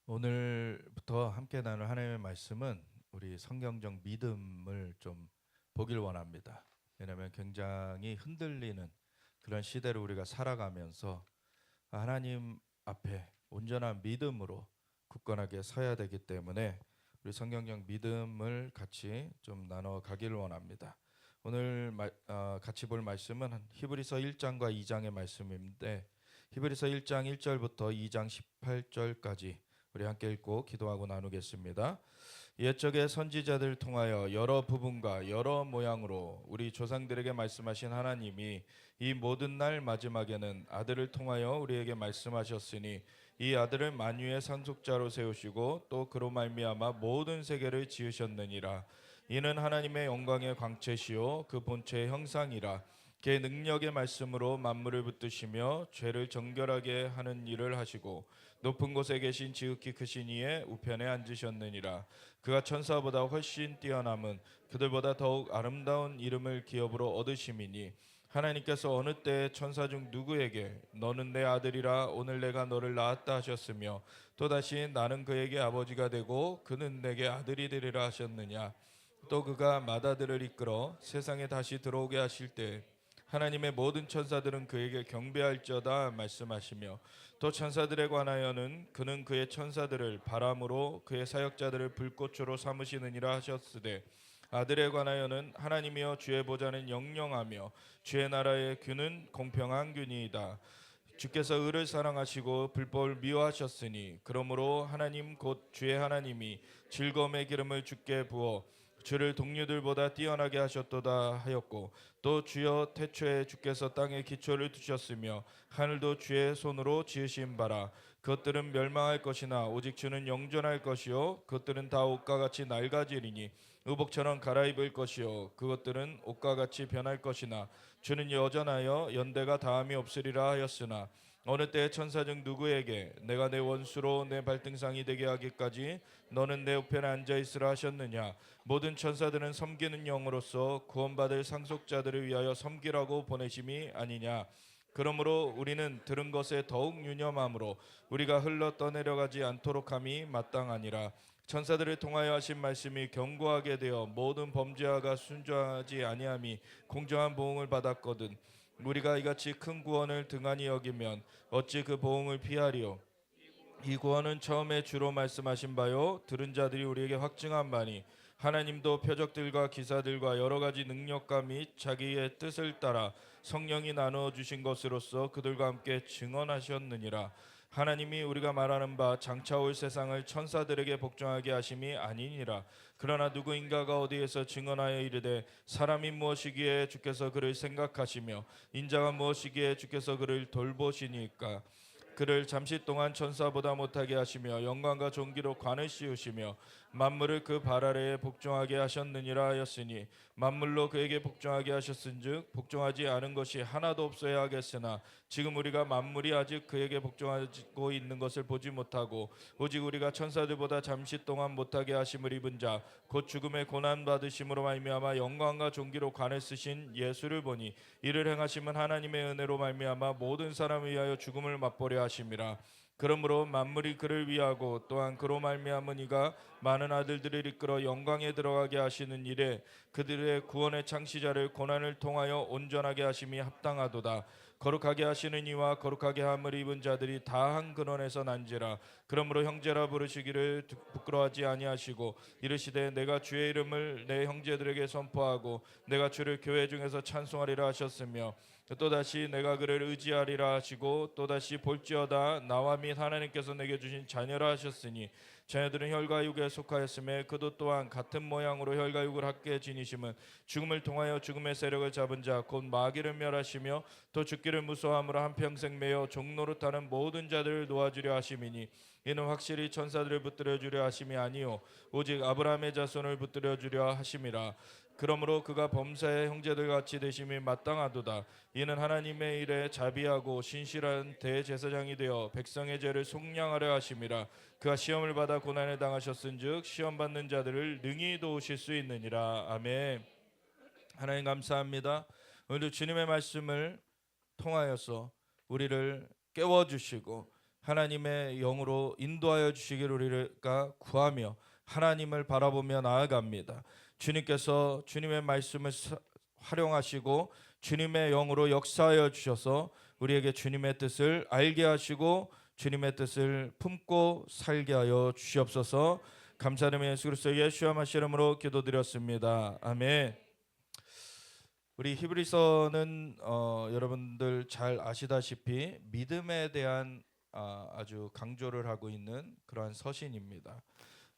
오늘부터 함께 나눌 하나님의 말씀은 우리 성경적 믿음을 좀 보길 원합니다. 왜냐하면 굉장히 흔들리는 그런 시대를 우리가 살아가면서 하나님 앞에 온전한 믿음으로 굳건하게 서야 되기 때문에 우리 성경적 믿음을 같이 좀 나눠 가기를 원합니다. 오늘 같이 볼 말씀은 히브리서 1장과 2장의 말씀인데, 히브리서 1장 1절부터 2장 18절까지 우리 함께 읽고 기도하고 나누겠습니다. 옛적의 선지자들 통하여 여러 부분과 여러 모양으로 우리 조상들에게 말씀하신 하나님이 이 모든 날 마지막에는 아들을 통하여 우리에게 말씀하셨으니 이 아들을 만유의 상속자로 세우시고 또 그로 말미암아 모든 세계를 지으셨느니라. 이는 하나님의 영광의 광채시요 그 본체의 형상이라. 그의 능력의 말씀으로 만물을 붙드시며 죄를 정결하게 하는 일을 하시고 높은 곳에 계신 지극히 크신 이의 우편에 앉으셨느니라. 그가 천사보다 훨씬 뛰어남은 그들보다 더욱 아름다운 이름을 기업으로 얻으심이니 하나님께서 어느 때 천사 중 누구에게 너는 내 아들이라 오늘 내가 너를 낳았다 하셨으며 또다시 나는 그에게 아버지가 되고 그는 내게 아들이 되리라 하셨느냐. 또 그가 맏아들을 이끌어 세상에 다시 들어오게 하실 때 하나님의 모든 천사들은 그에게 경배할지어다 말씀하시며 또 천사들에 관하여는 그는 그의 천사들을 바람으로 그의 사역자들을 불꽃으로 삼으시느니라 하셨으되 아들에 관하여는 하나님이여 주의 보좌는 영영하며 주의 나라의 균은 공평한 균이이다. 주께서 의를 사랑하시고 불법을 미워하셨으니 그러므로 하나님 곧 주의 하나님이 즐거움의 기름을 주께 부어 주를 동류들보다 뛰어나게 하셨도다 하였고 또 주여 태초에 주께서 땅에 기초를 두셨으며 하늘도 주의 손으로 지으신 바라. 그것들은 멸망할 것이나 오직 주는 영존할 것이요 그것들은 다 옷과 같이 낡아지리니 의복처럼 갈아입을 것이요 그것들은 옷과 같이 변할 것이나 주는 여전하여 연대가 다함이 없으리라 하였으나 어느 때 천사 중 누구에게 내가 내 원수로 내 발등상이 되게 하기까지 너는 내 우편에 앉아있으라 하셨느냐. 모든 천사들은 섬기는 영으로서 구원받을 상속자들을 위하여 섬기라고 보내심이 아니냐. 그러므로 우리는 들은 것에 더욱 유념함으로 우리가 흘러 떠내려가지 않도록 함이 마땅하니라. 천사들을 통하여 하신 말씀이 견고하게 되어 모든 범죄자가 순종하지 아니함이 공정한 보응을 받았거든. 우리가 이같이 큰 구원을 등한히 여기면 어찌 그 보응을 피하리요. 이 구원은 처음에 주로 말씀하신 바요 들은 자들이 우리에게 확증한 바니 하나님도 표적들과 기사들과 여러 가지 능력과 및 자기의 뜻을 따라 성령이 나누어 주신 것으로서 그들과 함께 증언하셨느니라. 하나님이 우리가 말하는 바 장차 올 세상을 천사들에게 복종하게 하심이 아니니라. 그러나 누구인가가 어디에서 증언하여 이르되 사람이 무엇이기에 주께서 그를 생각하시며 인자가 무엇이기에 주께서 그를 돌보시니까. 그를 잠시 동안 천사보다 못하게 하시며 영광과 존귀로 관을 씌우시며 만물을 그 발 아래에 복종하게 하셨느니라 하였으니 만물로 그에게 복종하게 하셨은즉 복종하지 않은 것이 하나도 없어야 하겠으나 지금 우리가 만물이 아직 그에게 복종하고 있는 것을 보지 못하고 오직 우리가 천사들보다 잠시 동안 못하게 하심을 입은 자 곧 죽음의 고난 받으심으로 말미암아 영광과 존귀로 관을 쓰신 예수를 보니 이를 행하심은 하나님의 은혜로 말미암아 모든 사람을 위하여 죽음을 맛보려 하심이라. 그러므로 만물이 그를 위하고 또한 그로 말미암은 이가 많은 아들들을 이끌어 영광에 들어가게 하시는 일에 그들의 구원의 창시자를 고난을 통하여 온전하게 하심이 합당하도다. 거룩하게 하시는 이와 거룩하게 함을 입은 자들이 다 한 근원에서 난지라. 그러므로 형제라 부르시기를 부끄러워하지 아니하시고 이르시되 내가 주의 이름을 내 형제들에게 선포하고 내가 주를 교회 중에서 찬송하리라 하셨으며 또다시 내가 그를 의지하리라 하시고 또다시 볼지어다 나와 및 하나님께서 내게 주신 자녀라 하셨으니 자녀들은 혈과 육에 속하였음에 그도 또한 같은 모양으로 혈과 육을 함께 지니심은 죽음을 통하여 죽음의 세력을 잡은 자 곧 마귀를 멸하시며 또 죽기를 무서워함으로 한평생 매여 종노릇하는 모든 자들을 놓아주려 하심이니 이는 확실히 천사들을 붙들어 주려 하심이 아니요 오직 아브라함의 자손을 붙들어 주려 하심이라. 그러므로 그가 범사의 형제들 같이 되심이 마땅하도다. 이는 하나님의 일에 자비하고 신실한 대제사장이 되어 백성의 죄를 속량하려 하심이라. 그가 시험을 받아 고난을 당하셨은즉 시험 받는 자들을 능히 도우실 수 있느니라. 아멘. 하나님 감사합니다. 오늘도 주님의 말씀을 통하여서 우리를 깨워주시고 하나님의 영으로 인도하여 주시기를 우리가 구하며 하나님을 바라보며 나아갑니다. 주님께서 주님의 말씀을 활용하시고 주님의 영으로 역사하여 주셔서 우리에게 주님의 뜻을 알게 하시고 주님의 뜻을 품고 살게 하여 주시옵소서. 감사드리며 예수 그리스도의 예수와 마시 이름으로 기도드렸습니다. 아멘. 우리 히브리서는 여러분들 잘 아시다시피 믿음에 대한 아주 강조를 하고 있는 그러한 서신입니다.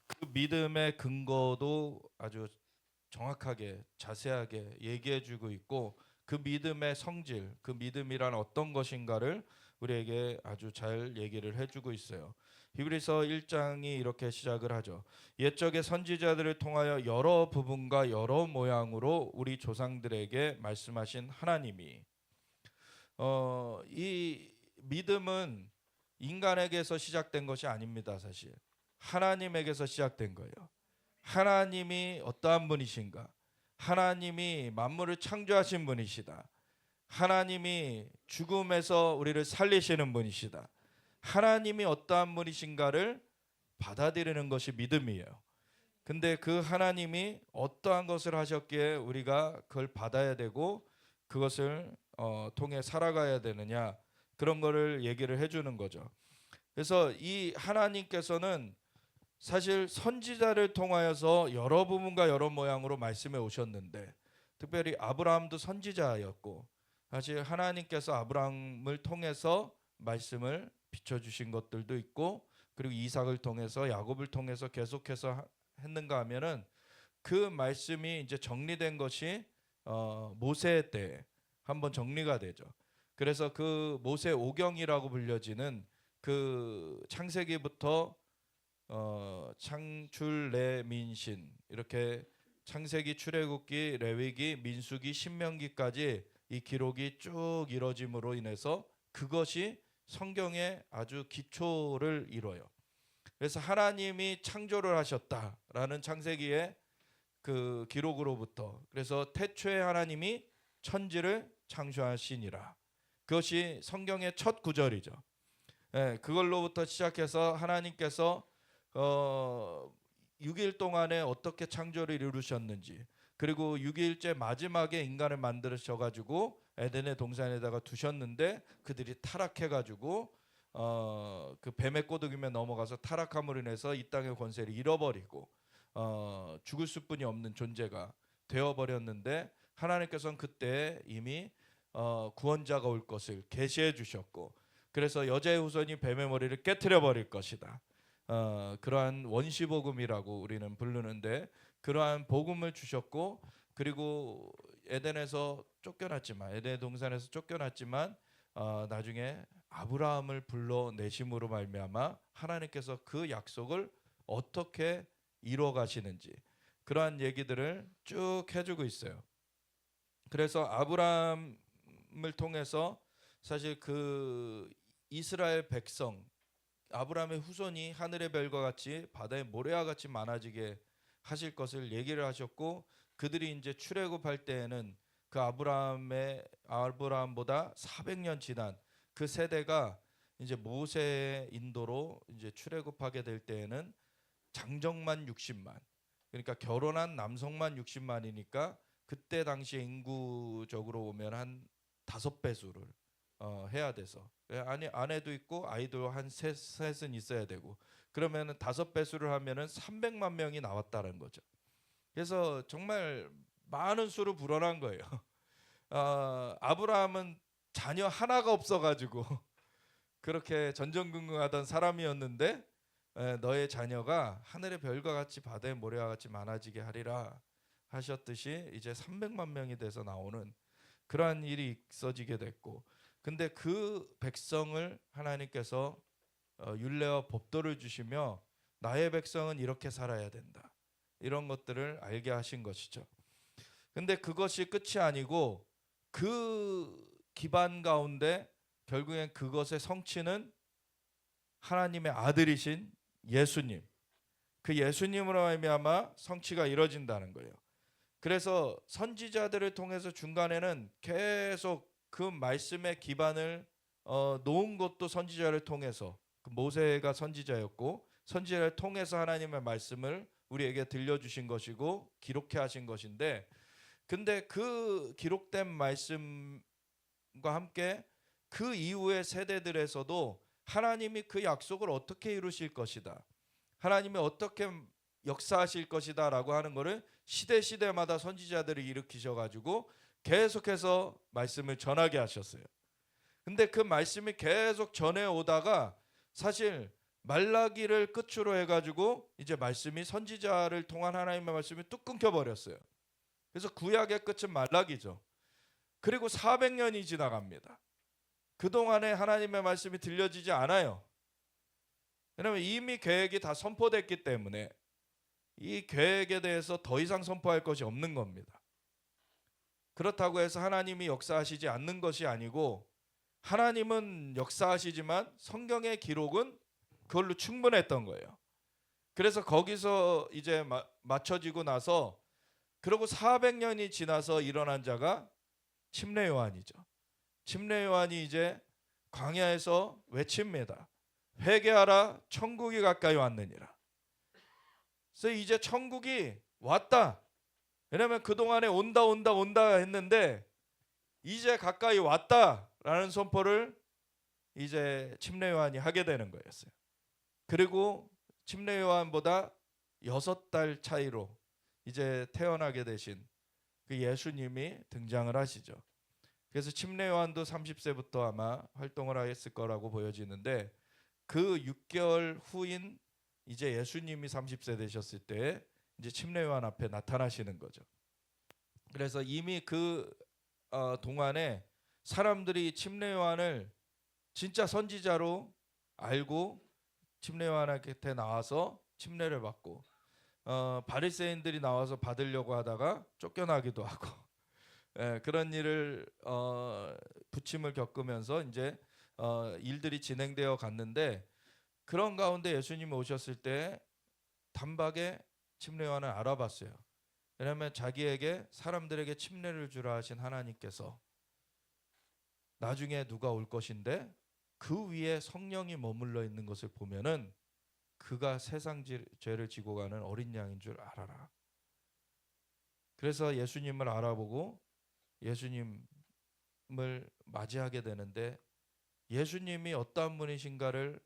그 믿음의 근거도 아주 정확하게 자세하게 얘기해주고 있고 그 믿음의 성질, 그 믿음이란 어떤 것인가를 우리에게 아주 잘 얘기를 해주고 있어요. 히브리서 1장이 이렇게 시작을 하죠. 옛적의 선지자들을 통하여 여러 부분과 여러 모양으로 우리 조상들에게 말씀하신 하나님이 이 믿음은 인간에게서 시작된 것이 아닙니다. 사실 하나님에게서 시작된 거예요. 하나님이 어떠한 분이신가? 하나님이 만물을 창조하신 분이시다. 하나님이 죽음에서 우리를 살리시는 분이시다. 하나님이 어떠한 분이신가를 받아들이는 것이 믿음이에요. 근데 그 하나님이 어떠한 것을 하셨기에 우리가 그걸 받아야 되고 그것을 통해 살아가야 되느냐, 그런 거를 얘기를 해주는 거죠. 그래서 이 하나님께서는 사실 선지자를 통하여서 여러 부분과 여러 모양으로 말씀해 오셨는데, 특별히 아브라함도 선지자였고 사실 하나님께서 아브라함을 통해서 말씀을 비춰주신 것들도 있고, 그리고 이삭을 통해서 야곱을 통해서 계속해서 했는가 하면은 그 말씀이 이제 정리된 것이 모세 때 한번 정리가 되죠. 그래서 그 모세 오경이라고 불려지는 그 창세기부터 창출 레민신, 이렇게 창세기, 출애굽기, 레위기, 민수기, 신명기까지 이 기록이 쭉 이뤄짐으로 인해서 그것이 성경의 아주 기초를 이뤄요. 그래서 하나님이 창조를 하셨다라는 창세기의 그 기록으로부터, 그래서 태초에 하나님이 천지를 창조하시니라, 그것이 성경의 첫 구절이죠. 그걸로부터 시작해서 하나님께서 6일 동안에 어떻게 창조를 이루셨는지, 그리고 6일째 마지막에 인간을 만드셔가지고 에덴의 동산에다가 두셨는데 그들이 타락해가지고 그 뱀의 꼬드김에 넘어가서 타락함으로 인해서 이 땅의 권세를 잃어버리고 죽을 수뿐이 없는 존재가 되어버렸는데, 하나님께서는 그때 이미 구원자가 올 것을 계시해 주셨고, 그래서 여자의 후손이 뱀의 머리를 깨트려 버릴 것이다, 그러한 원시복음이라고 우리는 부르는데, 그러한 복음을 주셨고, 그리고 에덴에서 쫓겨났지만, 에덴 동산에서 쫓겨났지만 나중에 아브라함을 불러내심으로 말미암아 하나님께서 그 약속을 어떻게 이루어 가시는지, 그러한 얘기들을 쭉 해주고 있어요. 그래서 아브라함을 통해서 사실 그 이스라엘 백성, 아브라함의 후손이 하늘의 별과 같이 바다의 모래와 같이 많아지게 하실 것을 얘기를 하셨고, 그들이 이제 출애굽할 때에는 그 아브라함보다 400년 지난 그 세대가 이제 모세의 인도로 이제 출애굽하게 될 때에는 장정만 60만, 그러니까 결혼한 남성만 60만이니까 그때 당시 인구적으로 보면 한 5배수를 해야 돼서, 아내도 있고 아이도 한 셋은 있어야 되고, 그러면은 5배수를 하면은 300만 명이 나왔다는 거죠. 그래서 정말 많은 수로 불어난 거예요. 아브라함은 자녀 하나가 없어가지고 그렇게 전전긍긍하던 사람이었는데, 너의 자녀가 하늘의 별과 같이 바다의 모래와 같이 많아지게 하리라 하셨듯이 이제 300만 명이 돼서 나오는 그러한 일이 있어지게 됐고, 근데 그 백성을 하나님께서 율례와 법도를 주시며 나의 백성은 이렇게 살아야 된다, 이런 것들을 알게 하신 것이죠. 근데 그것이 끝이 아니고 그 기반 가운데 결국엔 그것의 성취는 하나님의 아들이신 예수님, 그 예수님으로 말미암아 성취가 이루어진다는 거예요. 그래서 선지자들을 통해서 중간에는 계속 그 말씀의 기반을 놓은 것도 선지자를 통해서, 그 모세가 선지자였고 선지자를 통해서 하나님의 말씀을 우리에게 들려주신 것이고 기록해 하신 것인데, 근데 그 기록된 말씀과 함께 그 이후의 세대들에서도 하나님이 그 약속을 어떻게 이루실 것이다, 하나님이 어떻게 역사하실 것이다 라고 하는 것을 시대마다 선지자들을 일으키셔가지고 계속해서 말씀을 전하게 하셨어요. 근데 그 말씀이 계속 전해오다가 사실 말라기를 끝으로 해가지고 이제 말씀이 선지자를 통한 하나님의 말씀이 뚝 끊겨버렸어요. 그래서 구약의 끝은 말라기죠. 그리고 400년이 지나갑니다. 그동안에 하나님의 말씀이 들려지지 않아요. 왜냐하면 이미 계획이 다 선포됐기 때문에 이 계획에 대해서 더 이상 선포할 것이 없는 겁니다. 그렇다고 해서 하나님이 역사하시지 않는 것이 아니고, 하나님은 역사하시지만 성경의 기록은 그걸로 충분했던 거예요. 그래서 거기서 이제 맞춰지고 나서, 그리고 400년이 지나서 일어난 자가 침례 요한이죠. 침례 요한이 이제 광야에서 외칩니다. 회개하라, 천국이 가까이 왔느니라. 그래서 이제 천국이 왔다. 왜냐하면 그동안에 온다 했는데 이제 가까이 왔다라는 선포를 이제 침례 요한이 하게 되는 거였어요. 그리고 침례 요한보다 6달 차이로 이제 태어나게 되신 그 예수님이 등장을 하시죠. 그래서 침례 요한도 30세부터 아마 활동을 했을 거라고 보여지는데, 그 6개월 후인 이제 예수님이 30세 되셨을 때 이제 침례 요한 앞에 나타나시는 거죠. 그래서 이미 그 동안에 사람들이 침례 요한을 진짜 선지자로 알고 침례 요한한테 나와서 침례를 받고, 바리새인들이 나와서 받으려고 하다가 쫓겨나기도 하고 그런 일을 부침을 겪으면서 이제 일들이 진행되어 갔는데, 그런 가운데 예수님이 오셨을 때 단박에 침례 요한을 알아봤어요. 왜냐하면 자기에게 사람들에게 침례를 주라 하신 하나님께서 나중에 누가 올 것인데 그 위에 성령이 머물러 있는 것을 보면은 그가 세상 죄를 지고 가는 어린 양인 줄 알아라. 그래서 예수님을 알아보고 예수님을 맞이하게 되는데, 예수님이 어떠한 분이신가를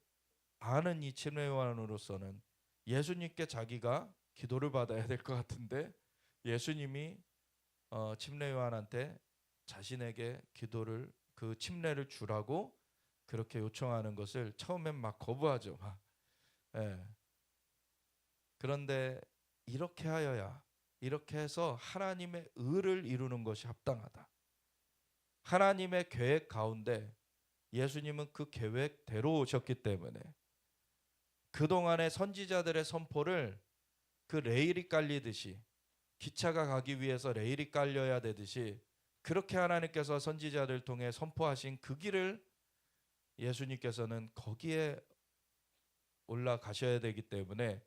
아는 이 침례 요한으로서는 예수님께 자기가 기도를 받아야 될 것 같은데, 예수님이 침례 요한한테 자신에게 기도를, 그 침례를 주라고 그렇게 요청하는 것을 처음엔 막 거부하죠. 예. 그런데 이렇게 하여야, 이렇게 해서 하나님의 의를 이루는 것이 합당하다. 하나님의 계획 가운데 예수님은 그 계획대로 오셨기 때문에 그동안의 선지자들의 선포를 그 레일이 깔리듯이, 기차가 가기 위해서 레일이 깔려야 되듯이, 그렇게 하나님께서 선지자를 통해 선포하신 그 길을 예수님께서는 거기에 올라가셔야 되기 때문에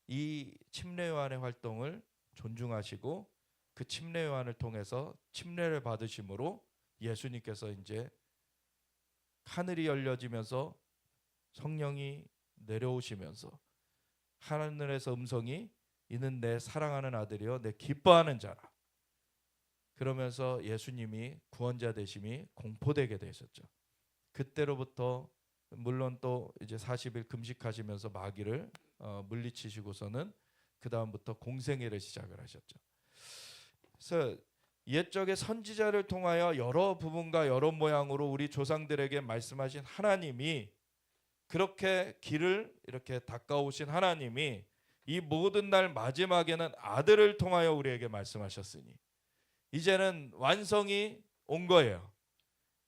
이 침례 요한의 활동을 존중하시고 그 침례 요한을 통해서 침례를 받으심으로 예수님께서 이제 하늘이 열려지면서 성령이 내려오시면서 하늘에서 음성이, 이는 내 사랑하는 아들이요 내 기뻐하는 자라. 그러면서 예수님이 구원자 되심이 공포되게 되셨죠. 그때로부터 물론 또 이제 40일 금식하시면서 마귀를 물리치시고서는 그 다음부터 공생애를 시작을 하셨죠. 그래서 옛적의 선지자를 통하여 여러 부분과 여러 모양으로 우리 조상들에게 말씀하신 하나님이, 그렇게 길을 이렇게 닦아오신 하나님이 이 모든 날 마지막에는 아들을 통하여 우리에게 말씀하셨으니 이제는 완성이 온 거예요.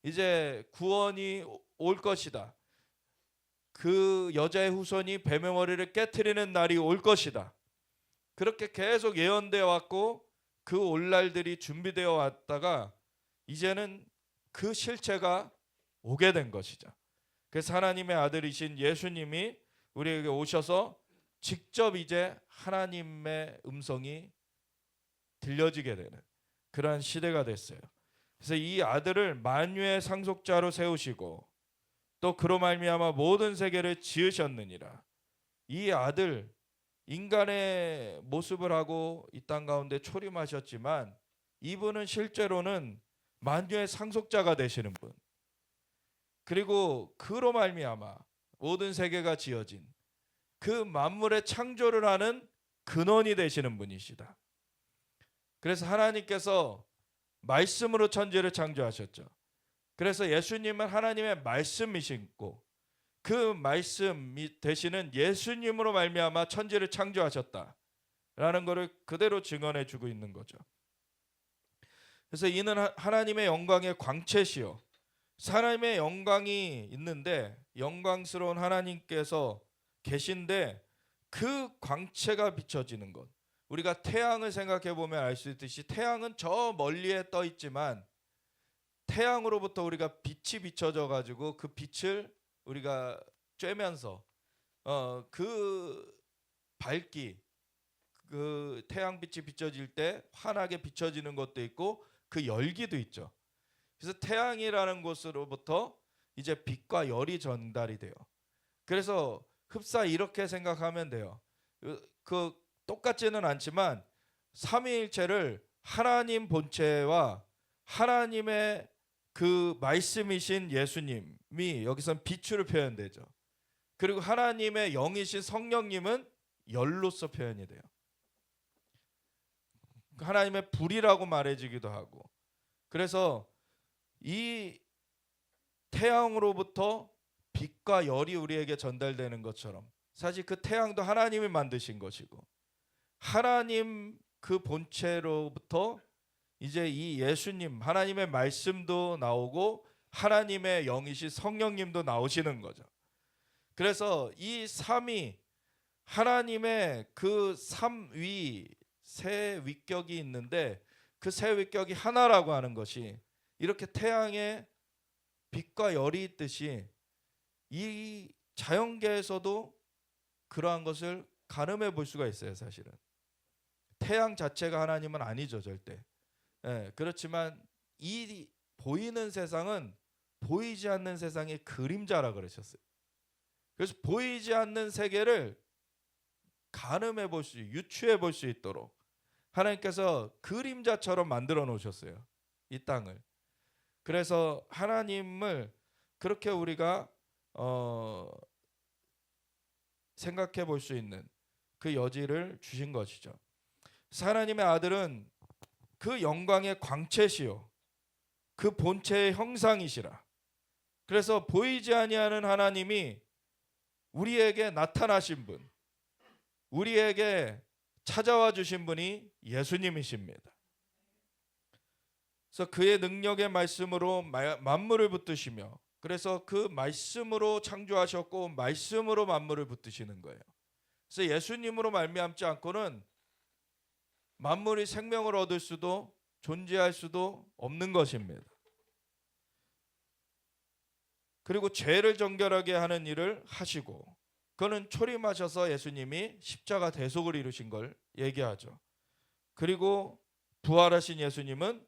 이제 구원이 올 것이다. 그 여자의 후손이 뱀의 머리를 깨트리는 날이 올 것이다. 그렇게 계속 예언되어 왔고 그 올 날들이 준비되어 왔다가 이제는 그 실체가 오게 된 것이죠. 그래서 하나님의 아들이신 예수님이 우리에게 오셔서 직접 이제 하나님의 음성이 들려지게 되는 그러한 시대가 됐어요. 그래서 이 아들을 만유의 상속자로 세우시고 또 그로 말미암아 모든 세계를 지으셨느니라. 이 아들 인간의 모습을 하고 이 땅 가운데 초림하셨지만 이분은 실제로는 만유의 상속자가 되시는 분, 그리고 그로 말미암아 모든 세계가 지어진 그 만물의 창조를 하는 근원이 되시는 분이시다. 그래서 하나님께서 말씀으로 천지를 창조하셨죠. 그래서 예수님은 하나님의 말씀이시고 그 말씀이 되시는 예수님으로 말미암아 천지를 창조하셨다라는 것을 그대로 증언해 주고 있는 거죠. 그래서 이는 하나님의 영광의 광채시요, 하나님의 영광이 있는데 영광스러운 하나님께서 계신데 그 광채가 비춰지는 것, 우리가 태양을 생각해 보면 알 수 있듯이 태양은 저 멀리에 떠 있지만 태양으로부터 우리가 빛이 비춰져 가지고 그 빛을 우리가 쬐면서 그 밝기, 그 태양빛이 비춰질 때 환하게 비춰지는 것도 있고 그 열기도 있죠. 그래서 태양이라는 곳으로부터 이제 빛과 열이 전달이 돼요. 그래서 흡사 이렇게 생각하면 돼요. 그 똑같지는 않지만 삼위일체를 하나님 본체와 하나님의 그 말씀이신 예수님이 여기선 빛으로 표현되죠. 그리고 하나님의 영이신 성령님은 열로서 표현이 돼요. 하나님의 불이라고 말해지기도 하고. 그래서 이 태양으로부터 빛과 열이 우리에게 전달되는 것처럼 사실 그 태양도 하나님이 만드신 것이고 하나님 그 본체로부터 이제 이 예수님 하나님의 말씀도 나오고 하나님의 영이신 성령님도 나오시는 거죠. 그래서 이 삼위 하나님의 그 삼위 세 위격이 있는데 그 세 위격이 하나라고 하는 것이 이렇게 태양에 빛과 열이 있듯이 이 자연계에서도 그러한 것을 가늠해 볼 수가 있어요. 사실은 태양 자체가 하나님은 아니죠, 절대. 그렇지만 이 보이는 세상은 보이지 않는 세상의 그림자라 그러셨어요. 그래서 보이지 않는 세계를 가늠해 볼 수, 유추해 볼 수 있도록 하나님께서 그림자처럼 만들어 놓으셨어요, 이 땅을. 그래서 하나님을 그렇게 우리가 생각해 볼 수 있는 그 여지를 주신 것이죠. 하나님의 아들은 그 영광의 광채시요 그 본체의 형상이시라. 그래서 보이지 아니하는 하나님이 우리에게 나타나신 분, 우리에게 찾아와 주신 분이 예수님이십니다. 그래서 그의 능력의 말씀으로 만물을 붙드시며, 그래서 그 말씀으로 창조하셨고 말씀으로 만물을 붙드시는 거예요. 그래서 예수님으로 말미암지 않고는 만물이 생명을 얻을 수도 존재할 수도 없는 것입니다. 그리고 죄를 정결하게 하는 일을 하시고, 그는 초림하셔서 예수님이 십자가 대속을 이루신 걸 얘기하죠. 그리고 부활하신 예수님은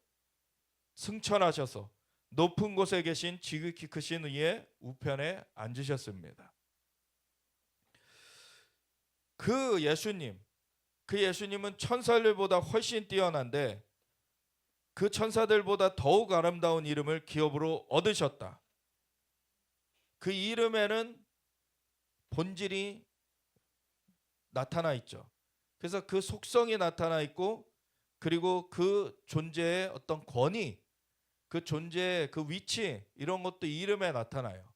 승천하셔서 높은 곳에 계신 지극히 크신 이의 우편에 앉으셨습니다. 그 예수님은 천사들보다 훨씬 뛰어난데 그 천사들보다 더욱 아름다운 이름을 기업으로 얻으셨다. 그 이름에는 본질이 나타나 있죠. 그래서 그 속성이 나타나 있고, 그리고 그 존재의 어떤 권위, 그 존재의 그 위치, 이런 것도 이름에 나타나요.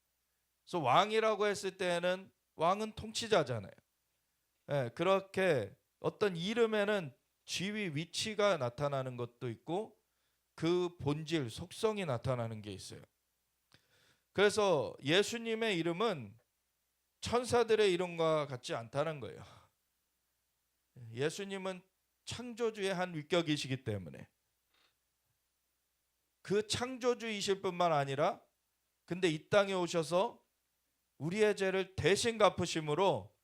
그래서 왕이라고 했을 때는 왕은 통치자잖아요. 그렇게 어떤 이름에는 지위, 위치가 나타나는 것도 있고 그 본질, 속성이 나타나는 게 있어요. 그래서 예수님의 이름은 천사들의 이름과 같지 않다는 거예요. 예수님은 창조주의 한 위격이시기 때문에 그 창조주이실 뿐만 아니라 근데 이 땅에 오셔서 우리의 죄를 대신 갚으심으로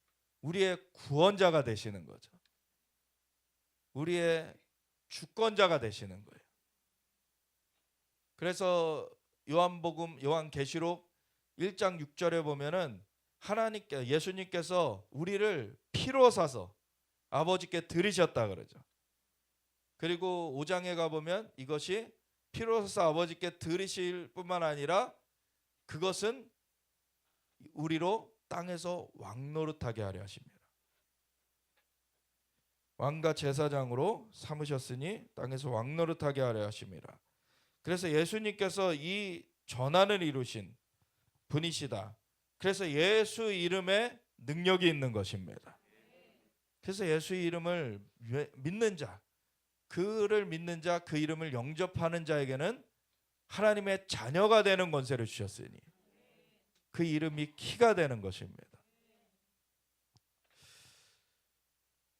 우리의 구원자가 되시는 거죠. 우리의 주권자가 되시는 거예요. 그래서 요한계시록 1장 6절에 보면은 예수님께서 우리를 피로 사서 아버지께 드리셨다 그러죠. 그리고 5장에 가보면 이것이 피로 사서 아버지께 드리실 뿐만 아니라 그것은 우리로 땅에서 왕노릇하게 하려 하십니다. 왕과 제사장으로 삼으셨으니 땅에서 왕노릇하게 하려 하십니다. 그래서 예수님께서 이 전환을 이루신 분이시다. 그래서 예수 이름에 능력이 있는 것입니다. 그래서 예수 이름을 믿는 자, 그를 믿는 자, 그 이름을 영접하는 자에게는 하나님의 자녀가 되는 권세를 주셨으니 그 이름이 키가 되는 것입니다.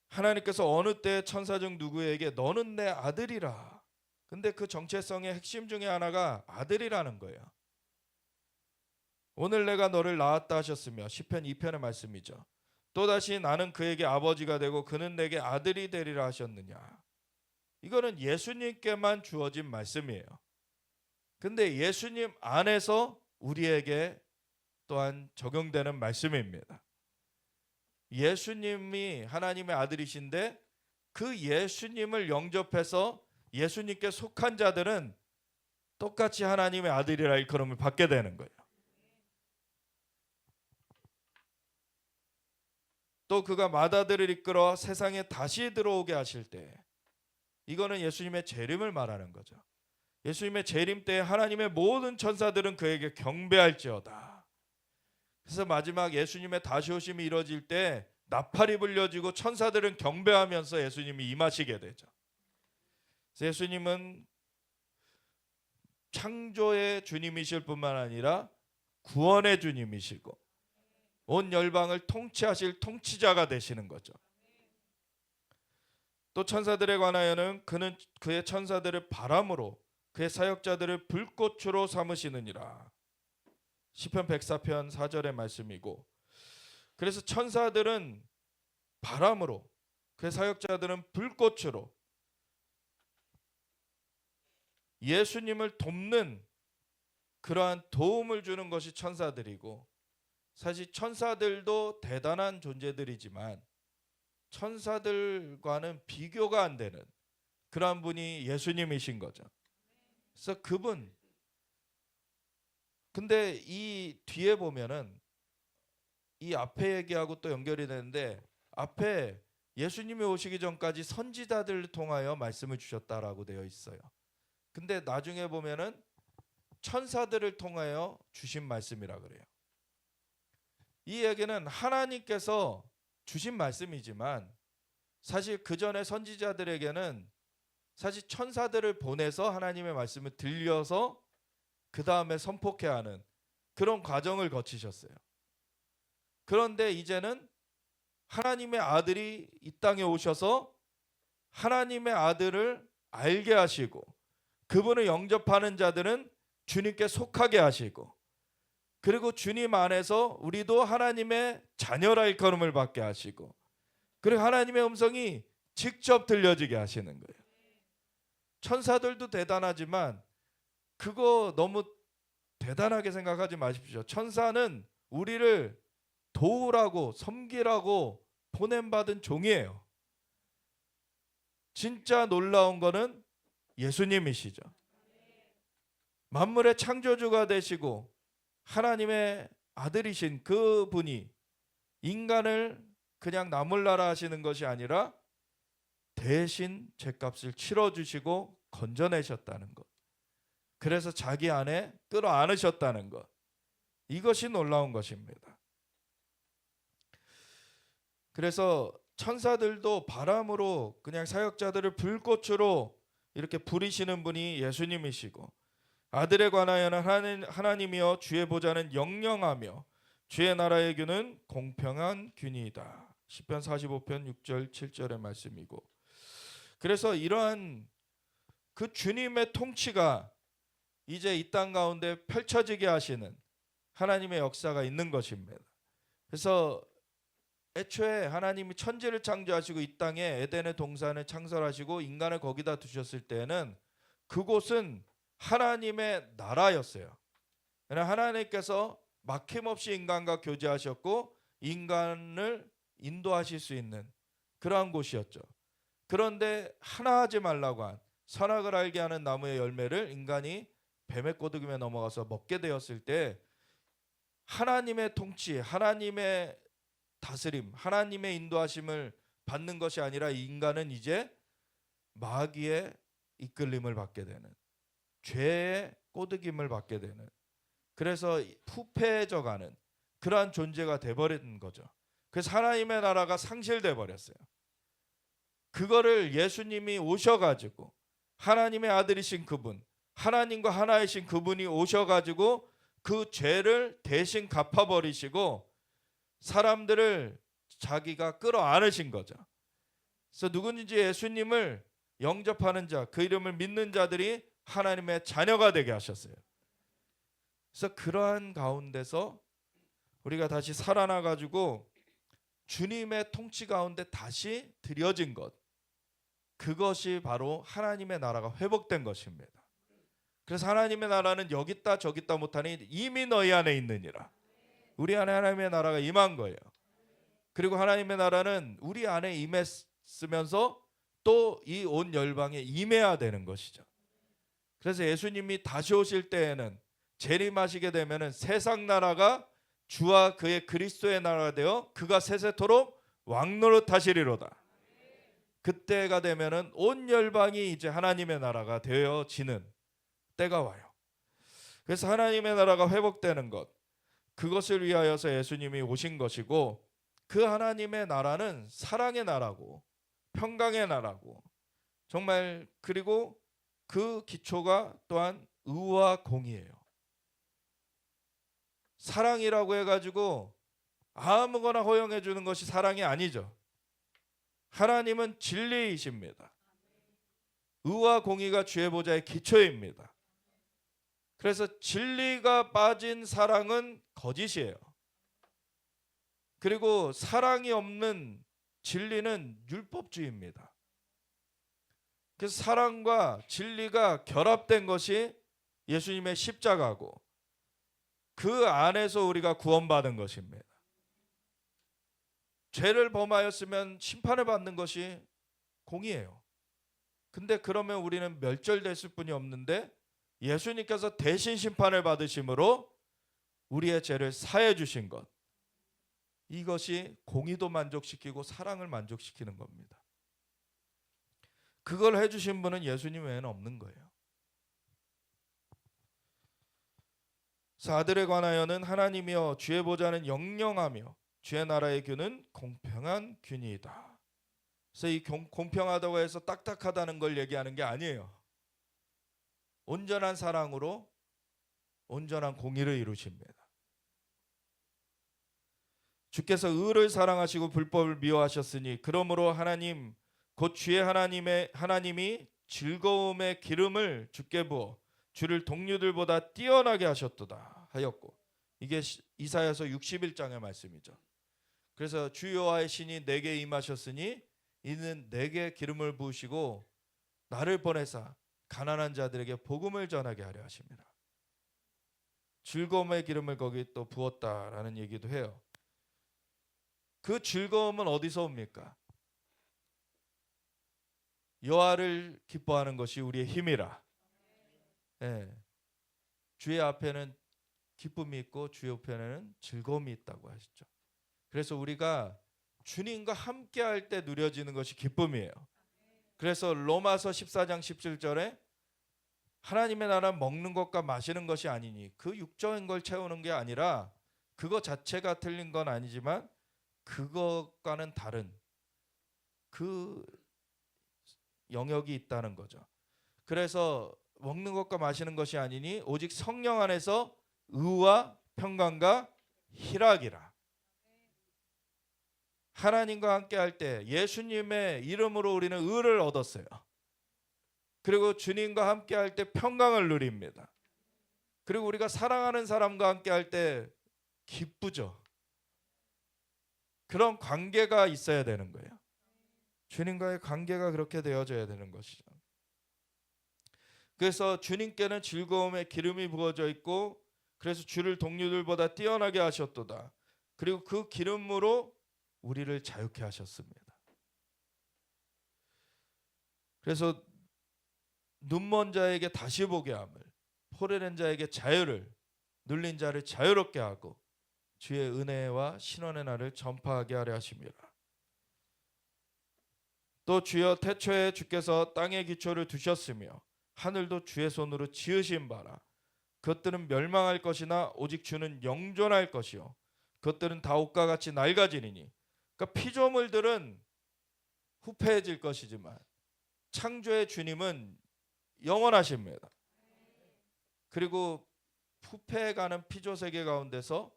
하나님께서 어느 때 천사 중 누구에게 너는 내 아들이라. 근데 그 정체성의 핵심 중에 하나가 아들이라는 거예요. 오늘 내가 너를 낳았다 하셨으며 시편 2편의 말씀이죠. 또다시 나는 그에게 아버지가 되고 그는 내게 아들이 되리라 하셨느냐. 이거는 예수님께만 주어진 말씀이에요. 근데 예수님 안에서 우리에게 또한 적용되는 말씀입니다. 예수님이 하나님의 아들이신데 그 예수님을 영접해서 예수님께 속한 자들은 똑같이 하나님의 아들이라 일컬음을 받게 되는 거예요. 또 그가 맏아들을 이끌어 세상에 다시 들어오게 하실 때, 이거는 예수님의 재림을 말하는 거죠. 예수님의 재림 때 하나님의 모든 천사들은 그에게 경배할지어다. 그래서 마지막 예수님의 다시 오심이 이루어질 때 나팔이 불려지고 천사들은 경배하면서 예수님이 임하시게 되죠. 그래서 예수님은 창조의 주님이실 뿐만 아니라 구원의 주님이시고 온 열방을 통치하실 통치자가 되시는 거죠. 또 천사들에 관하여는 그는 그의 천사들을 바람으로 그의 사역자들을 불꽃으로 삼으시느니라. 시편 104편 4절의 말씀이고, 그래서 천사들은 바람으로 그의 사역자들은 불꽃으로 예수님을 돕는 그러한 도움을 주는 것이 천사들이고, 사실 천사들도 대단한 존재들이지만 천사들과는 비교가 안 되는 그러한 분이 예수님이신 거죠. 그래서 그분, 근데 이 뒤에 보면은 이 앞에 얘기하고 또 연결이 되는데, 앞에 예수님이 오시기 전까지 선지자들을 통하여 말씀을 주셨다라고 되어 있어요. 근데 나중에 보면은 천사들을 통하여 주신 말씀이라 그래요. 이 얘기는 하나님께서 주신 말씀이지만 사실 그 전에 선지자들에게는 사실 천사들을 보내서 하나님의 말씀을 들려서 그 다음에 선포해야 하는 그런 과정을 거치셨어요. 그런데 이제는 하나님의 아들이 이 땅에 오셔서 하나님의 아들을 알게 하시고 그분을 영접하는 자들은 주님께 속하게 하시고, 그리고 주님 안에서 우리도 하나님의 자녀라 일컬음을 받게 하시고, 그리고 하나님의 음성이 직접 들려지게 하시는 거예요. 천사들도 대단하지만 그거 너무 대단하게 생각하지 마십시오. 천사는 우리를 도우라고 섬기라고 보냄받은 종이에요. 진짜 놀라운 거는 예수님이시죠. 만물의 창조주가 되시고 하나님의 아들이신 그 분이 인간을 그냥 나몰라라 하시는 것이 아니라 대신 죗값을 치러주시고 건져내셨다는 것, 그래서 자기 안에 끌어안으셨다는 것, 이것이 놀라운 것입니다. 그래서 천사들도 바람으로 그냥 사역자들을 불꽃으로 이렇게 부리시는 분이 예수님이시고, 아들에 관하여는 하나님이여 주의 보좌는 영영하며 주의 나라의 균은 공평한 균이다. 시편 45편 6절 7절의 말씀이고, 그래서 이러한 그 주님의 통치가 이제 이 땅 가운데 펼쳐지게 하시는 하나님의 역사가 있는 것입니다. 그래서 애초에 하나님이 천지를 창조하시고 이 땅에 에덴의 동산을 창설하시고 인간을 거기다 두셨을 때는 그곳은 하나님의 나라였어요. 하나님께서 막힘없이 인간과 교제하셨고 인간을 인도하실 수 있는 그러한 곳이었죠. 그런데 하나 하지 말라고 한 선악을 알게 하는 나무의 열매를 인간이 뱀의 꼬드김에 넘어가서 먹게 되었을 때 하나님의 통치, 하나님의 다스림, 하나님의 인도하심을 받는 것이 아니라 인간은 이제 마귀의 이끌림을 받게 되는, 죄의 꼬드김을 받게 되는, 그래서 부패해져가는 그러한 존재가 돼버린 거죠. 그래서 하나님의 나라가 상실돼 버렸어요. 그거를 예수님이 오셔가지고 하나님의 아들이신 그분, 하나님과 하나이신 그분이 오셔가지고 그 죄를 대신 갚아버리시고 사람들을 자기가 끌어안으신 거죠. 그래서 누구든지 예수님을 영접하는 자, 그 이름을 믿는 자들이 하나님의 자녀가 되게 하셨어요. 그래서 그러한 가운데서 우리가 다시 살아나가지고 주님의 통치 가운데 다시 드려진 것, 그것이 바로 하나님의 나라가 회복된 것입니다. 그래서 하나님의 나라는 여기 있다 저기 있다 못하니 이미 너희 안에 있느니라. 우리 안에 하나님의 나라가 임한 거예요. 그리고 하나님의 나라는 우리 안에 임했으면서 또 이 온 열방에 임해야 되는 것이죠. 그래서 예수님이 다시 오실 때에는 재림하시게 되면은 세상 나라가 주와 그의 그리스도의 나라가 되어 그가 세세토록 왕노릇하시리로다. 그때가 되면은 온 열방이 이제 하나님의 나라가 되어지는 때가 와요. 그래서 하나님의 나라가 회복되는 것, 그것을 위하여서 예수님이 오신 것이고, 그 하나님의 나라는 사랑의 나라고 평강의 나라고, 정말 그리고 그 기초가 또한 의와 공의예요. 사랑이라고 해가지고 아무거나 허용해 주는 것이 사랑이 아니죠. 하나님은 진리이십니다. 의와 공의가 주의 보좌의 기초입니다. 그래서 진리가 빠진 사랑은 거짓이에요. 그리고 사랑이 없는 진리는 율법주의입니다. 그래서 사랑과 진리가 결합된 것이 예수님의 십자가고 그 안에서 우리가 구원받은 것입니다. 죄를 범하였으면 심판을 받는 것이 공의예요. 근데 그러면 우리는 멸절됐을 뿐이 없는데 예수님께서 대신 심판을 받으심으로 우리의 죄를 사해 주신 것, 이것이 공의도 만족시키고 사랑을 만족시키는 겁니다. 그걸 해주신 분은 예수님 외에는 없는 거예요. 아들에 관하여는 하나님이여 주의 보좌는 영영하며 주의 나라의 균은 공평한 균이다. 그래서 이 공평하다고 해서 딱딱하다는 걸 얘기하는 게 아니에요. 온전한 사랑으로 온전한 공의를 이루십니다. 주께서 의를 사랑하시고 불법을 미워하셨으니 그러므로 하나님 곧 주의 하나님이 즐거움의 기름을 주께 부어 주를 동료들보다 뛰어나게 하셨도다 하였고, 이게 이사야서 61장의 말씀이죠. 그래서 주 여호와의 신이 내게 임하셨으니 이는 내게 기름을 부으시고 나를 보내사 가난한 자들에게 복음을 전하게 하려 하십니다. 즐거움의 기름을 거기 또 부었다라는 얘기도 해요. 그 즐거움은 어디서 옵니까? 여호와를 기뻐하는 것이 우리의 힘이라. 네. 주의 앞에는 기쁨이 있고 주의 옆에는 즐거움이 있다고 하시죠. 그래서 우리가 주님과 함께 할 때 누려지는 것이 기쁨이에요. 그래서 로마서 14장 17절에 하나님의 나라는 먹는 것과 마시는 것이 아니니, 그 육적인 걸 채우는 게 아니라 그거 자체가 틀린 건 아니지만 그것과는 다른 그 영역이 있다는 거죠. 그래서 먹는 것과 마시는 것이 아니니 오직 성령 안에서 의와 평강과 희락이라. 하나님과 함께 할 때 예수님의 이름으로 우리는 의를 얻었어요. 그리고 주님과 함께 할 때 평강을 누립니다. 그리고 우리가 사랑하는 사람과 함께 할 때 기쁘죠. 그런 관계가 있어야 되는 거예요. 주님과의 관계가 그렇게 되어져야 되는 것이죠. 그래서 주님께는 즐거움의 기름이 부어져 있고 그래서 주를 동료들보다 뛰어나게 하셨도다. 그리고 그 기름으로 우리를 자유케 하셨습니다. 그래서 눈먼 자에게 다시 보게 함을, 포로된 자에게 자유를, 눌린 자를 자유롭게 하고 주의 은혜와 신원의 날을 전파하게 하려 하십니다. 또 주여 태초에 주께서 땅의 기초를 두셨으며 하늘도 주의 손으로 지으신 바라. 그것들은 멸망할 것이나 오직 주는 영존할 것이요 그것들은 다 옷과 같이 낡아지리니. 그러니까 피조물들은 후패해질 것이지만 창조의 주님은 영원하십니다. 그리고 후패해가는 피조 세계 가운데서